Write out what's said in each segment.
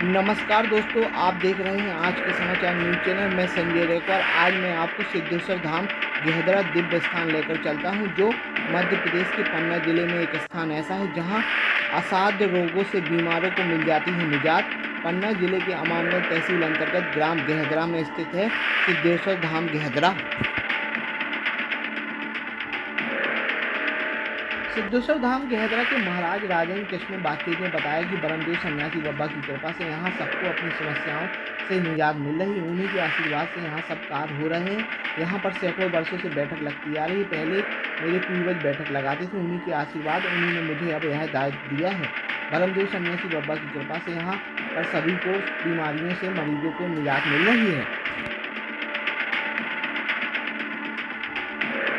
नमस्कार दोस्तों, आप देख रहे हैं आज के समाचार न्यूज चैनल। मैं संजय रेखवार। आज मैं आपको सिद्धेश्वर धाम गेहदरा दिव्य स्थान लेकर चलता हूं, जो मध्य प्रदेश के पन्ना जिले में एक स्थान ऐसा है जहां असाध्य रोगों से बीमारों को मिल जाती है निजात। पन्ना जिले के अमानगंज तहसील अंतर्गत ग्राम गेहदरा में स्थित है सिद्धेश्वर धाम गेहदरा। सिद्धेश्वर धाम गेहदरा के महाराज राजेंद्र कृष्ण बागची ने बताया कि ब्रह्मदेव सन्यासी बाबा की कृपा से यहाँ सबको अपनी समस्याओं से निजात मिल रही है। उन्हीं के आशीर्वाद से यहाँ सब कार्य हो रहे हैं। यहाँ पर सैकड़ों वर्षों से बैठक लगती आ रही है। पहले मेरे पूर्वज बैठक लगाते थे, उन्हीं के आशीर्वाद उन्हीं ने मुझे अब यह दायित्व दिया है। ब्रह्मदेव सन्यासी बाबा की कृपा से यहाँ पर सभी को बीमारियों से मरीजों को निजात मिल रही है।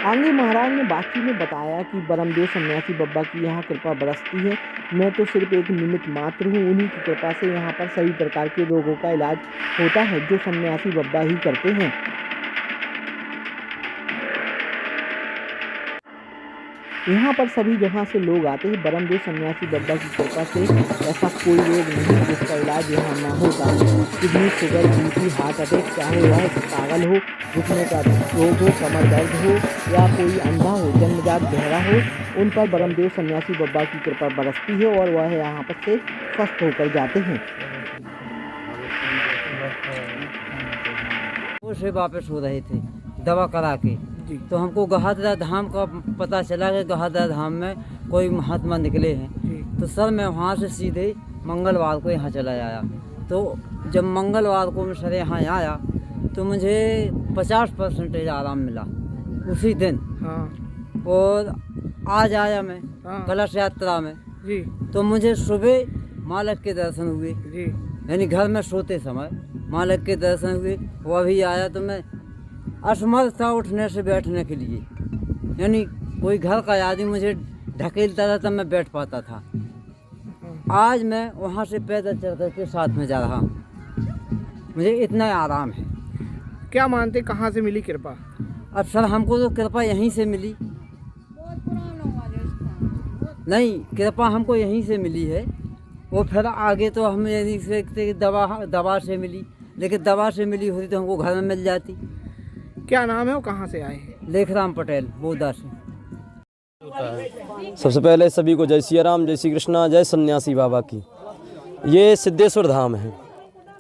आगे महाराज ने बाकी में बताया कि ब्रह्मदेव सन्यासी बाबा की यहाँ कृपा बरसती है। मैं तो सिर्फ एक निमित्त मात्र हूँ। उन्हीं की कृपा से यहाँ पर सभी प्रकार के रोगों का इलाज होता है, जो सन्यासी बाबा ही करते हैं। यहाँ पर सभी जगह से लोग आते हैं। ब्रह्मदेव सन्यासी बाबा की कृपा से ऐसा कोई रोग नहीं जिसका इलाज यहाँ ना होता। Kidney, sugar, BP, heart attack, चाहे वह पागल हो, घुटने का रोग हो, कमर दर्द हो या कोई अंधा हो, जन्मजात बहरा हो, उन पर ब्रह्मदेव सन्यासी बाबा की कृपा बरसती है और वह यहाँ पर से स्वस्थ होकर जाते हैं। वो से वापस हो रहे थे दवा करा के, तो हमको गेहदरा धाम का पता चला कि गेहदरा धाम में कोई महात्मा निकले हैं। तो सर मैं वहाँ से सीधे मंगलवार को यहाँ चला आया। तो जब मंगलवार को मैं सर यहाँ आया तो मुझे 50% आराम मिला उसी दिन। हाँ। और आज आया मैं कलश यात्रा में जी। तो मुझे सुबह मालक के दर्शन हुए जी। यानी घर में सोते समय मालक के दर्शन हुए। वो अभी आया तो मैं असमर्थ था उठने से बैठने के लिए, यानी कोई घर का आदमी मुझे ढकेलता था तब मैं बैठ पाता था। आज मैं वहाँ से पैदल चल कर के साथ में जा रहा हूँ, मुझे इतना आराम है। क्या मानते, कहाँ से मिली कृपा? अब सर हमको तो कृपा यहीं से मिली। नहीं, कृपा हमको यहीं से मिली है। वो फिर आगे तो हम ये नहीं सकते कि दवा से मिली, लेकिन दवा से मिली होती तो हमको घर में मिल जाती। क्या नाम है, वो कहाँ से आए हैं? लेखराम पटेल, बोदा से। सबसे पहले सभी को जय सिया राम, जय श्री कृष्णा, जय सन्यासी बाबा की। ये सिद्धेश्वर धाम है,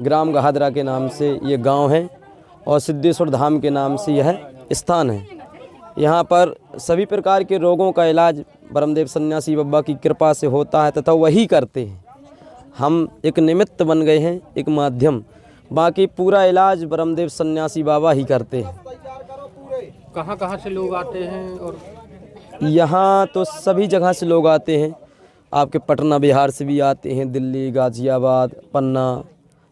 ग्राम गेहदरा के नाम से ये गांव है और सिद्धेश्वर धाम के नाम से यह स्थान है। यहाँ पर सभी प्रकार के रोगों का इलाज ब्रह्मदेव सन्यासी बाबा की कृपा से होता है तथा वही करते हैं। हम एक निमित्त बन गए हैं, एक माध्यम। बाकी पूरा इलाज ब्रह्मदेव सन्यासी बाबा ही करते हैं। कहाँ कहाँ से लोग आते हैं? और यहाँ तो सभी जगह से लोग आते हैं। आपके पटना बिहार से भी आते हैं, दिल्ली, गाजियाबाद, पन्ना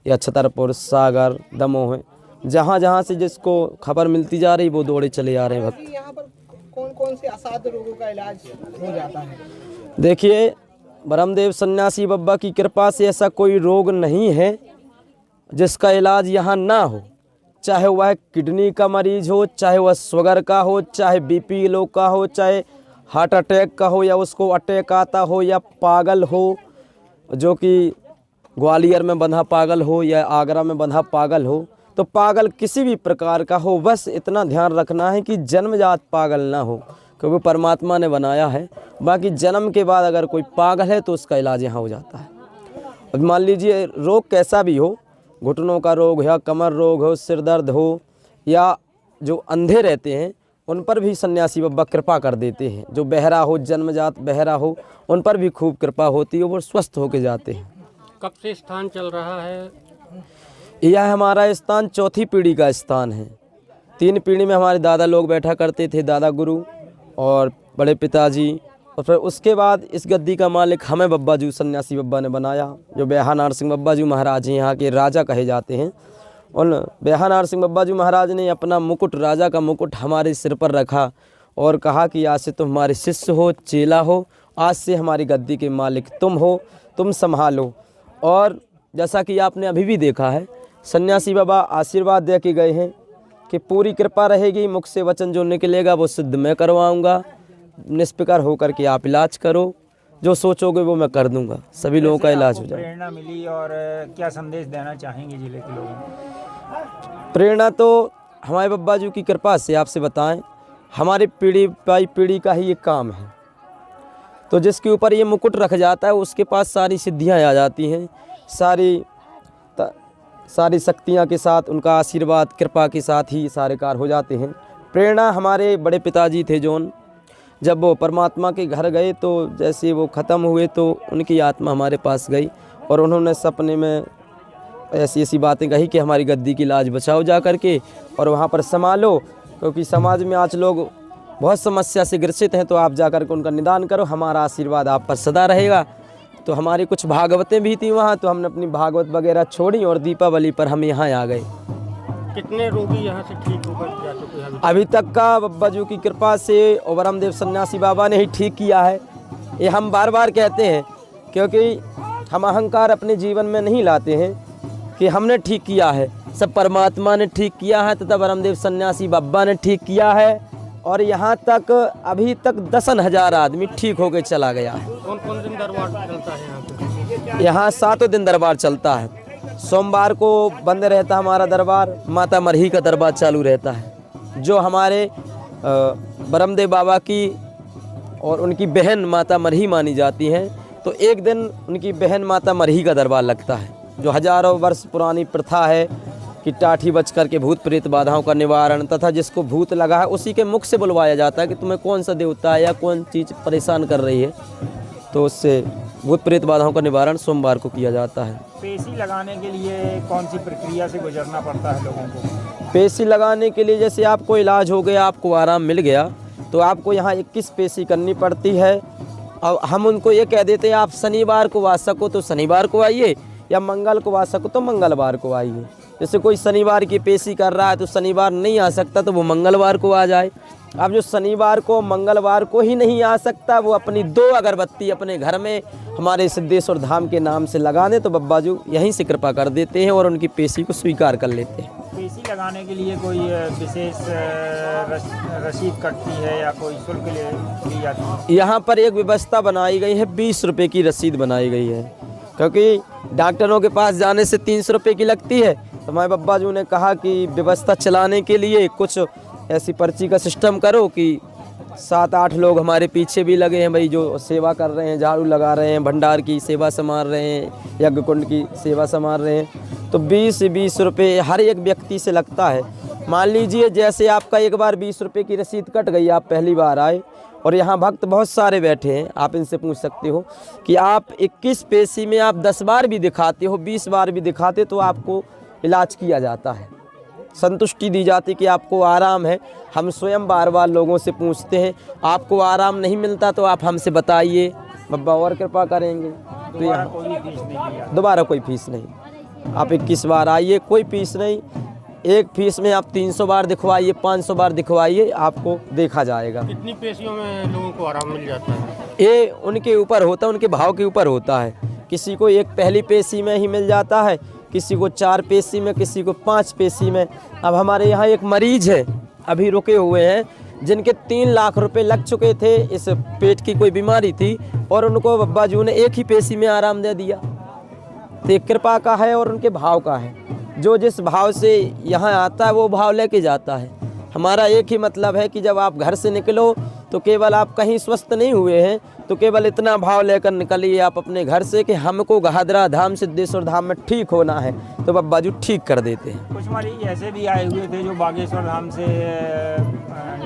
या छतरपुर, सागर, दमोह, जहाँ जहाँ से जिसको खबर मिलती जा रही वो दौड़े चले आ रहे हैं भक्त। यहाँ पर कौन कौन से असाध्य रोगों का इलाज हो जाता है? देखिए, ब्रह्मदेव सन्यासी बाबा की कृपा से ऐसा कोई रोग नहीं है जिसका इलाज यहाँ ना हो। चाहे वह किडनी का मरीज हो, चाहे वह शुगर का हो, चाहे बीपी लो का हो, चाहे हार्ट अटैक का हो, या उसको अटैक आता हो, या पागल हो, जो कि ग्वालियर में बंधा पागल हो या आगरा में बंधा पागल हो, तो पागल किसी भी प्रकार का हो, बस इतना ध्यान रखना है कि जन्मजात पागल ना हो, क्योंकि परमात्मा ने बनाया है। बाकी जन्म के बाद अगर कोई पागल है तो उसका इलाज यहाँ हो जाता है। अब मान लीजिए रोग कैसा भी हो, घुटनों का रोग या कमर रोग हो, सिर दर्द हो, या जो अंधे रहते हैं उन पर भी सन्यासी बाबा कृपा कर देते हैं। जो बहरा हो, जन्मजात बहरा हो, उन पर भी खूब कृपा होती है, वो स्वस्थ होके जाते हैं। कब से स्थान चल रहा है? यह हमारा स्थान चौथी पीढ़ी का स्थान है। 3 पीढ़ी में हमारे दादा लोग बैठा करते थे, दादा गुरु और बड़े पिताजी, और फिर उसके बाद इस गद्दी का मालिक हमें बब्बा जी सन्यासी बाबा ने बनाया, जो बेहानार सिंह बब्बा जी महाराज हैं, यहाँ के राजा कहे जाते हैं। उन बेहानार सिंह बब्बा जी महाराज ने अपना मुकुट, राजा का मुकुट हमारे सिर पर रखा और कहा कि आज से तुम हमारे शिष्य हो, चेला हो, आज से हमारी गद्दी के मालिक तुम हो, तुम संभालो। और जैसा कि आपने अभी भी देखा है, सन्यासी बाबा आशीर्वाद दे के गए हैं कि पूरी कृपा रहेगी, मुख से वचन जो निकलेगा वो सिद्ध मैं करवाऊँगा, निष्फिकर होकर के आप इलाज करो। जो सोचोगे वो मैं कर दूंगा, सभी लोगों का इलाज हो जाए। प्रेरणा मिली और क्या संदेश देना चाहेंगे जिले के लोगों को? प्रेरणा तो हमारे बब्बा जी की कृपा से आपसे बताएं, हमारी पीढ़ी बाई पीढ़ी का ही ये काम है। तो जिसके ऊपर ये मुकुट रख जाता है उसके पास सारी सिद्धियां आ जाती हैं, सारी शक्तियां के साथ, उनका आशीर्वाद कृपा के साथ ही सारे कार्य हो जाते हैं। प्रेरणा हमारे बड़े पिताजी थे जोन, जब वो परमात्मा के घर गए तो जैसे वो ख़त्म हुए तो उनकी आत्मा हमारे पास गई और उन्होंने सपने में ऐसी ऐसी बातें कही कि हमारी गद्दी की लाज बचाओ जा करके और वहाँ पर संभालो, क्योंकि समाज में आज लोग बहुत समस्या से ग्रसित हैं, तो आप जा कर के उनका निदान करो, हमारा आशीर्वाद आप पर सदा रहेगा। तो हमारी कुछ भागवतें भी थी वहाँ, तो हमने अपनी भागवत वगैरह छोड़ी और दीपावली पर हम यहाँ आ गए। कितने रोगी यहाँ से ठीक होकर जा चुके हैं अभी तक का बब्बा जी की कृपा से और ब्रह्मदेव सन्यासी बाबा ने ही ठीक किया है। ये हम बार बार कहते हैं, क्योंकि हम अहंकार अपने जीवन में नहीं लाते हैं कि हमने ठीक किया है, सब परमात्मा ने ठीक किया है तथा ब्रह्मदेव सन्यासी बाबा ने ठीक किया है। और यहाँ तक अभी तक 10,000 आदमी ठीक होकर चला गया है। कौन कौन दिन दरबार चलता है यहाँ पे? यहाँ 7 दिन दरबार चलता है। सोमवार को बंद रहता है हमारा दरबार, माता मरही का दरबार चालू रहता है, जो हमारे ब्रह्मदेव बाबा की और उनकी बहन माता मरही मानी जाती हैं। तो एक दिन उनकी बहन माता मरही का दरबार लगता है, जो हजारों वर्ष पुरानी प्रथा है कि टाठी बच कर के भूत प्रेत बाधाओं का निवारण, तथा जिसको भूत लगा है उसी के मुख से बुलवाया जाता है कि तुम्हें कौन सा देवता है या कौन चीज़ परेशान कर रही है, तो उससे भूत प्रेत बाधाओं का निवारण सोमवार को किया जाता है। पेशी लगाने के लिए कौन सी प्रक्रिया से गुजरना पड़ता है लोगों को? पेशी लगाने के लिए जैसे आपको इलाज हो गया, आपको आराम मिल गया, तो आपको यहाँ 21 पेशी करनी पड़ती है। और हम उनको ये कह देते हैं आप शनिवार को आ सको तो शनिवार को आइए, या मंगल को आ सको तो मंगलवार को आइए। जैसे कोई शनिवार की पेशी कर रहा है तो शनिवार नहीं आ सकता तो वो मंगलवार को आ जाए। अब जो शनिवार को मंगलवार को ही नहीं आ सकता, वो अपनी 2 अगरबत्ती अपने घर में हमारे सिद्धेश्वर धाम के नाम से लगा दे तो बब्बा जी यहीं से कृपा कर देते हैं और उनकी पेशी को स्वीकार कर लेते हैं। पेशी लगाने के लिए कोई विशेष रसीद कटती है या कोई शुल्क ली जाती है? यहाँ पर एक व्यवस्था बनाई गई है, 20 रुपये की रसीद बनाई गई है, क्योंकि डॉक्टरों के पास जाने से 300 रुपये की लगती है। तो हमारे बब्बा जी ने कहा कि व्यवस्था चलाने के लिए कुछ ऐसी पर्ची का सिस्टम करो कि 7-8 लोग हमारे पीछे भी लगे हैं भाई, जो सेवा कर रहे हैं, झाड़ू लगा रहे हैं, भंडार की सेवा संभाल रहे हैं, यज्ञ कुंड की सेवा संभाल रहे हैं। तो 20 रुपये हर एक व्यक्ति से लगता है। मान लीजिए जैसे आपका एक बार 20 रुपये की रसीद कट गई, आप पहली बार आए और यहाँ भक्त बहुत सारे बैठे हैं, आप इनसे पूछ सकते हो कि आप 21 पेशी में आप 10 बार भी दिखाते हो, 20 बार भी दिखाते तो आपको इलाज किया जाता है, संतुष्टि दी जाती कि आपको आराम है। हम स्वयं बार बार लोगों से पूछते हैं, आपको आराम नहीं मिलता तो आप हमसे बताइए, बब्बा और कृपा करेंगे। तो यहाँ दोबारा कोई फीस नहीं, आप 21 बार आइए, कोई फीस नहीं। एक फीस में आप 300 बार दिखवाइए, 500 बार दिखवाइए, आपको देखा जाएगा। कितनी पेशियों में लोगों को आराम मिल जाता है? ये उनके ऊपर होता है, उनके भाव के ऊपर होता है। किसी को एक पहली पेशी में ही मिल जाता है, किसी को 4 पेशी में, किसी को 5 पेशी में। अब हमारे यहाँ एक मरीज है अभी रुके हुए हैं, जिनके 3 लाख रुपए लग चुके थे, इस पेट की कोई बीमारी थी और उनको बब्बा जी ने एक ही पेशी में आराम दे दिया। तो एक कृपा का है और उनके भाव का है, जो जिस भाव से यहाँ आता है वो भाव लेके जाता है। हमारा एक ही मतलब है कि जब आप घर से निकलो तो केवल आप कहीं स्वस्थ नहीं हुए हैं, तो केवल इतना भाव लेकर निकलिए आप अपने घर से कि हमको गहादरा धाम सिद्धेश्वर धाम में ठीक होना है, तो बब्बा जी ठीक कर देते हैं। कुछ मरीज ऐसे भी आए हुए थे जो बागेश्वर धाम से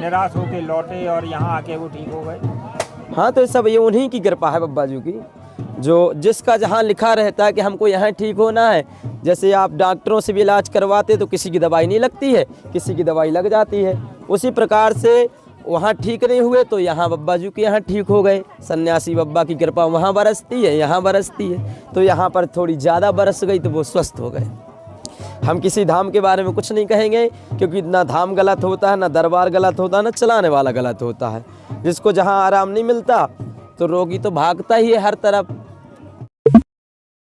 निराश होकर लौटे और यहाँ आके वो ठीक हो गए। हाँ, तो सब ये उन्हीं की कृपा है बब्बा जी की, जो जिसका जहाँ लिखा रहता है कि हमको यहाँ ठीक होना है। जैसे आप डॉक्टरों से भी इलाज करवाते तो किसी की दवाई नहीं लगती है, किसी की दवाई लग जाती है। उसी प्रकार से वहाँ ठीक नहीं हुए तो यहाँ बब्बा जी के यहाँ ठीक हो गए। सन्यासी बब्बा की कृपा वहाँ बरसती है, यहाँ बरसती है, तो यहाँ पर थोड़ी ज़्यादा बरस गई तो वो स्वस्थ हो गए। हम किसी धाम के बारे में कुछ नहीं कहेंगे, क्योंकि ना धाम गलत होता है, ना दरबार गलत होता है, ना चलाने वाला गलत होता है। जिसको जहाँ आराम नहीं मिलता तो रोगी तो भागता ही है हर तरफ।